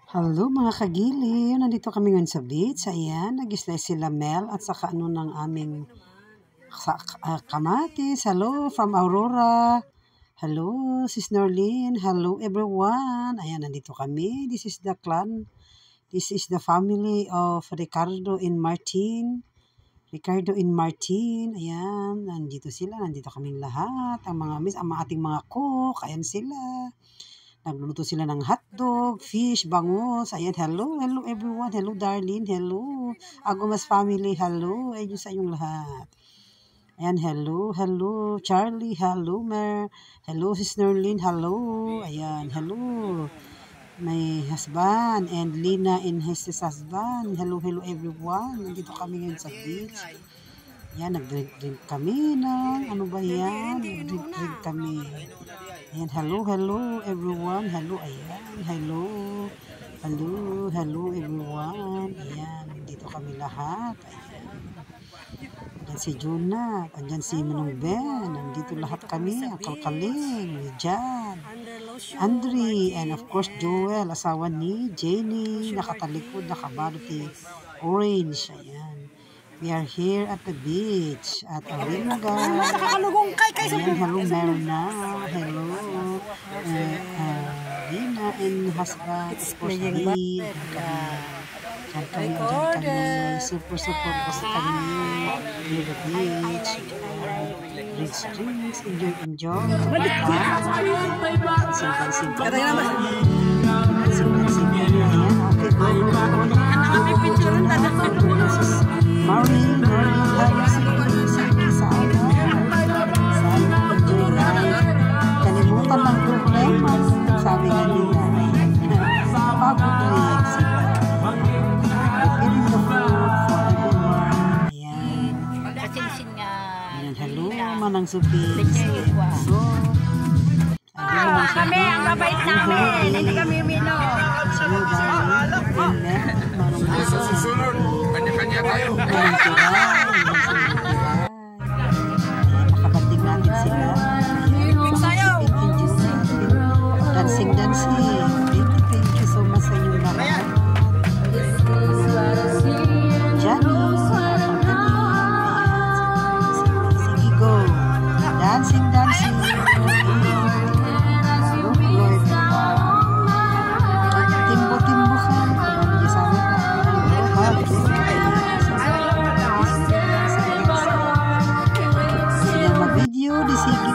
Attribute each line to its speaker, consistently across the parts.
Speaker 1: Hello mga kagiliw, nandito kami ngayon sa beach. Ayan, nag-slice sila Mel at saka ng aming kamatis. Hello from Aurora. Hello, Sis Norlene. Hello everyone. Ayan, nandito kami. This is the clan. This is the family of Ricardo and Martin. Ayan, nandito sila. Nandito kaming lahat. Ang mga miss, ang ating mga cook. Ayan sila. Nagluluto sila ng hotdog, fish, bangus. Ayan, hello everyone. Hello Darlene, hello. Agumas family, hello. Ayun sa inyong lahat. Ayan, hello Charlie, hello Mer. Hello Sis Nerlin, hello. Ayan, hello. My husband and Lina and his husband. Hello everyone. Nandito kami ngayon sa beach. Ayan, nag-drink kami ng ano ba yan? Nag-drink kami. Ayan, hello everyone. Hello, ayan. Hello everyone. Ayan, dito kami lahat. Ayan. Andyan si Jonah, andyan si Manong Ben. Nandito lahat kami. Ang Kalkaling, Jan, Andre, and of course Joel, asawa ni Jenny. Nakatalikod, nakabalot orange. Ayan. We are here at the beach at Aringa. Ayan, hello Merna. Hello Rina and husband. Of course, Lee. Diyan kami. Super ko sa kami. Near the beach. Drinks. Enjoy. Dancing. Maureen, kalimutan ng problema, sabi nga nila. Pagod rin sila. Preparing the food for everyone. Ayan. Ayan, hello, Manang Sophie. So,
Speaker 2: kami, ang babait namin. Hindi kami mino.
Speaker 3: Susunod, kanya-kanya tayo.
Speaker 1: Nakabating natin sila. Dancing. Thank you so much sa inyong lahat. Johnny, sige go. Dancing. Timbo-timbukan.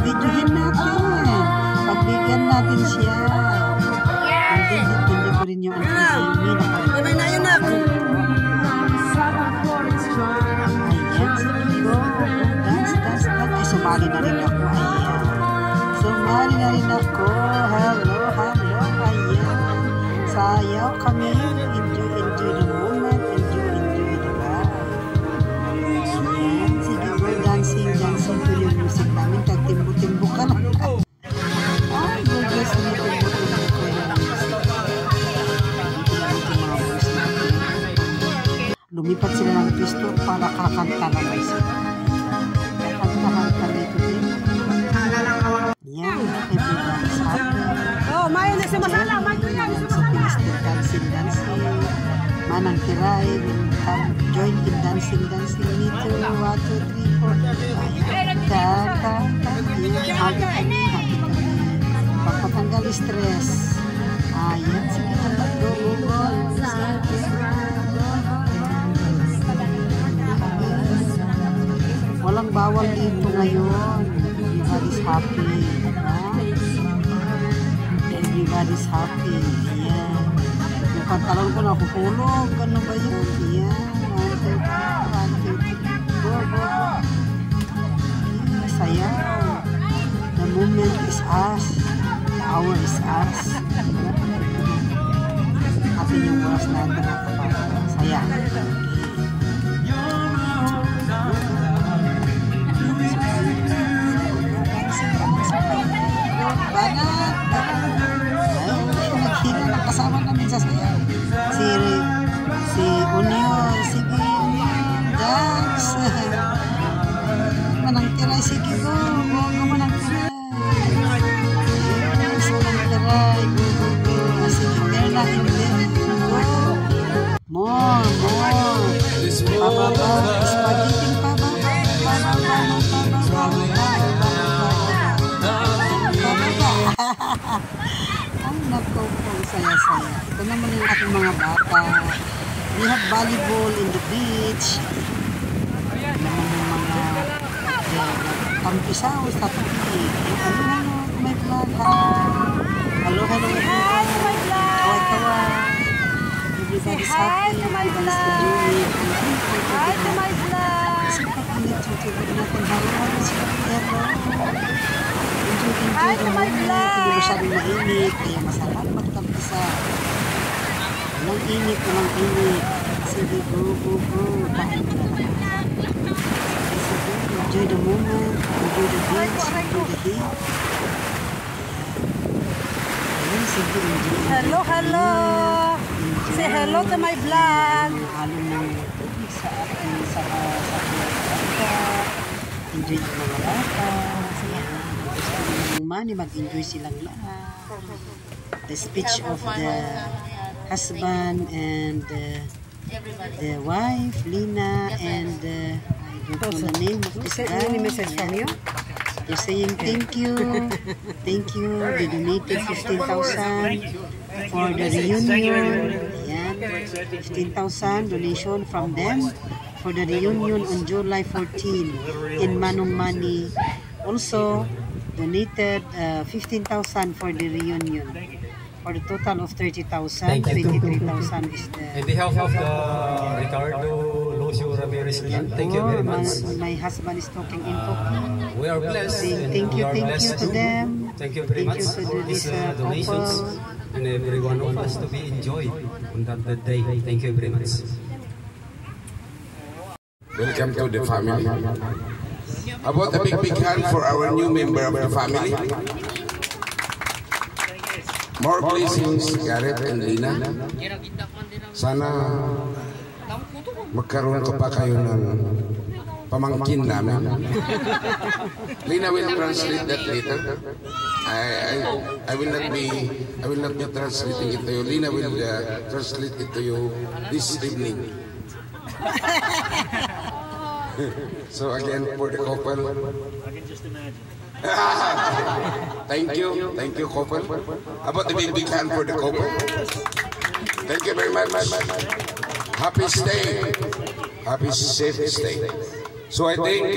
Speaker 1: Videohin natin. Pagbigyan natin siya. Hindi ko rin yung ayan, dance. Ay, sumali na rin ako. Ayan. Hello. Ayan. Sayaw kami. Enjoy the moment. Enjoy the life. Ayan. Sige po, dancing to yung music namin. Timbo ka lang. Ay, guys, timbo ko yung music. Lumipat sila ng pisto para kakanta naman sila. Kantahan kami today. Yan, everybody's happy.
Speaker 2: Oh, may na sumasala.
Speaker 1: Dancing. Manang Kiray will join in dancing. Me too. 1, 2, 3, 4. Happy kami. Pagpatanggal stress. Ayan, sige na. Go. Walang bawal dito ngayon. Everybody's happy. Everybody's happy. Ayan. Yung pantalon ko nakukulog. Ano ba yun? Ayan. 1, 2, 3. Go. Sayaw. The moment is us. The hour is us. Atin yung oras natin at saya. Banat! Naghila ng kasama namin sa sayaw. Si Union, sige, dance. Manang Kiray, sige go. Go, Manang Kiray. Yes, Manang Kiray. Go. Sige, Merna, hindi. naman yung ating mga bata. We have volleyball in the beach. Yan naman yung mga tampisaw sa tubig. Hello, my vlog. Hello, everyone. Kaway-kaway. Everybody's happy. Everybody's enjoying.
Speaker 2: Hi to my vlog.
Speaker 1: Kasi pag-init yung tubig natin. Hello.
Speaker 2: Hi to my vlog.
Speaker 1: Hindi masyadong mainit. Kaya masarap magtampisa. Walang init, walang init. Sige, go. Kain ka na. Enjoy the moment. Enjoy the beach. Enjoy the heat. Ayan, sige, enjoy.
Speaker 2: Hello. Say hello to my vlog.
Speaker 1: Halong ng tubig sa ating sa bata. Enjoy yung mga bata. Gusto ng money, mag-enjoy silang lahat. The speech of the husband and the wife, Lina, and I don't know the name of this guy.
Speaker 2: Any message from you?
Speaker 1: They're saying thank you. They donated 15,000 for the reunion. Ayan, 15,000 donation from them for the reunion on July 14 in Manong Mani. Also donated 15,000 for the reunion. For the total of 30,000, 23,000 is the...
Speaker 4: In behalf of Ricardo Lucio Ramirez, thank you very much.
Speaker 1: My husband is talking in Poki.
Speaker 4: We are blessed.
Speaker 1: Thank you to them.
Speaker 4: Thank you very much
Speaker 1: to
Speaker 4: these
Speaker 1: this
Speaker 4: donations
Speaker 1: couple.
Speaker 4: and every one of us to be enjoyed on that day. Thank you very much.
Speaker 3: Welcome to the family. How about a big hand for our new member of the family? More blessings, Garrett and Lina. Sana magkaroon ko pa kayo ng pamangkin namin. Lina will translate that later. I will not be translating it to you. Lina will translate it to you this evening. So again, for the couple. I can just imagine. Thank you, couple. How about the big hand for the couple? Thank you very much. Happy stay, happy safe stay. So I think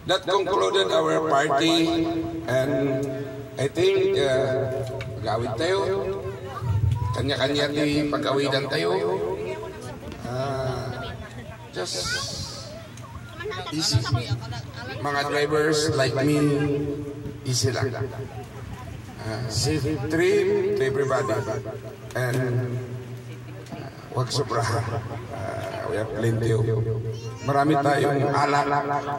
Speaker 3: that concluded our party, and I think pag-awid tayo, kanya-kanya di pag-awidan tayo. Just easy. Mga drivers like me, easy lang. Safe trip to everybody. And wag sobrahan. We have plenty of... Marami tayong alak,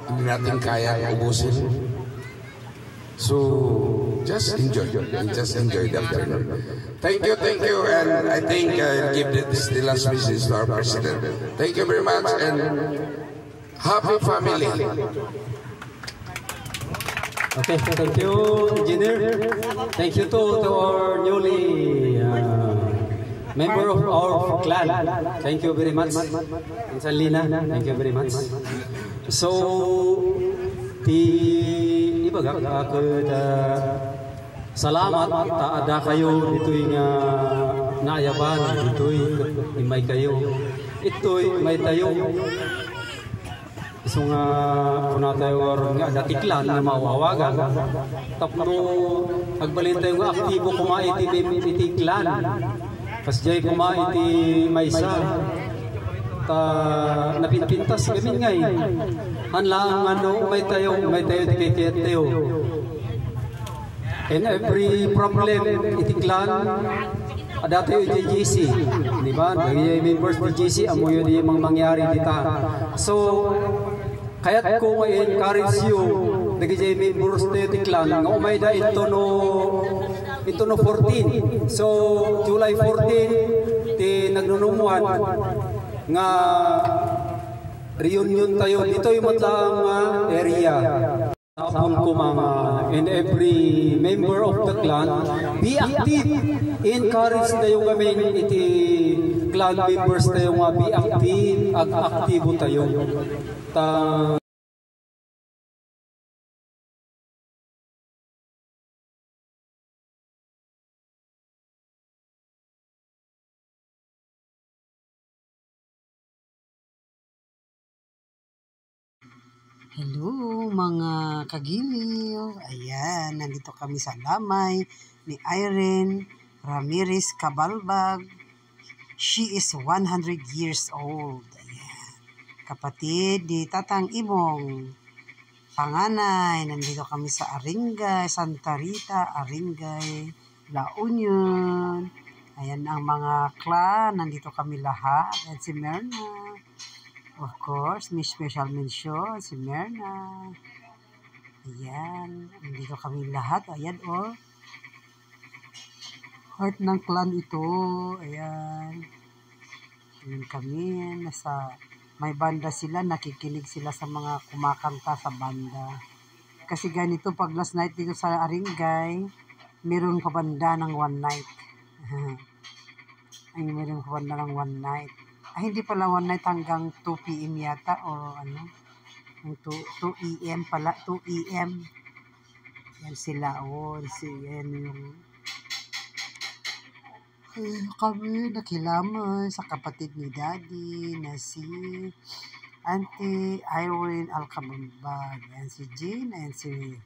Speaker 3: hindi natin kaya ubusin. So, just enjoy. Just enjoy the afternoon. Thank you. And I think I'll give this the last message to our president. Thank you very much and happy family.
Speaker 4: Okay, thank you, Engineer. Thank you to our newly member of our clan. Thank you very much. Insan Lina, thank you very much. So, ibaga salamat taada kayo dito'y nga naayaban, dito'y imay kayo, ito'y may tayo. So nga kuna tayo nga datiklan na mawawagan tapno agbalin tayo nga aktibo kumaiti itiklan kasjay kumaiti maysa ta napinpintas gamin ngay hanlang ano may tayo tikikit tayo and every problem itiklan ada tayo JGC, di ba? Naging members ng JGC, amo yun yung mangyari dito. So, kaya't ko encourage you, naging members tayo tiklan, nga umayda ito no 14. So, July 14, nagnunumuan, nga reunion tayo. Dito yung matlang area. Tapon ko mga and every member of the clan be active, encourage tayo kami iti clan members tayo nga be active, aktibo tayo.
Speaker 1: Hello mga kagiliw. Ayan, nandito kami sa lamay ni Irene Ramirez Cabalbag. She is 100 years old. Ayan. Kapatid ni Tatang Imong. Panganay, nandito kami sa Aringay, Santa Rita, Aringay, La Union. Ayan ang mga clan, nandito kami lahat. At si Merna. Of course, may special mention, si Merna. Ayan, nandito kami lahat. Ayan, oh. Heart ng clan ito. Ayan. Ayan kami, nasa may banda sila, nakikinig sila sa mga kumakanta sa banda. Kasi ganito, pag last night dito sa Aringay, meron pabanda ng one night. Ay, meron pabanda ng one night. Ay, hindi pala one night hanggang 2 p.m. yata o ano. 2 a.m. pala, 2 a.m. Yan sila, oh. Yan yung kami nakilamay sa kapatid ni Daddy na si Auntie Irene Alcabambag. Ayan si Jean, ayan si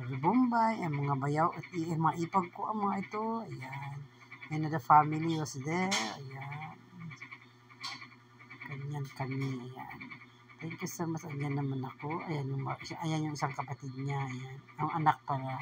Speaker 1: Ribombay, ang mga bayaw at mga ipag ko ang mga ito. Ayan. And the family was there. Ayan. Ganyan kami. Ayan. Thank you so much. Ayan naman ako. Ayan yung isang kapatid niya. Ayan. Ang anak para.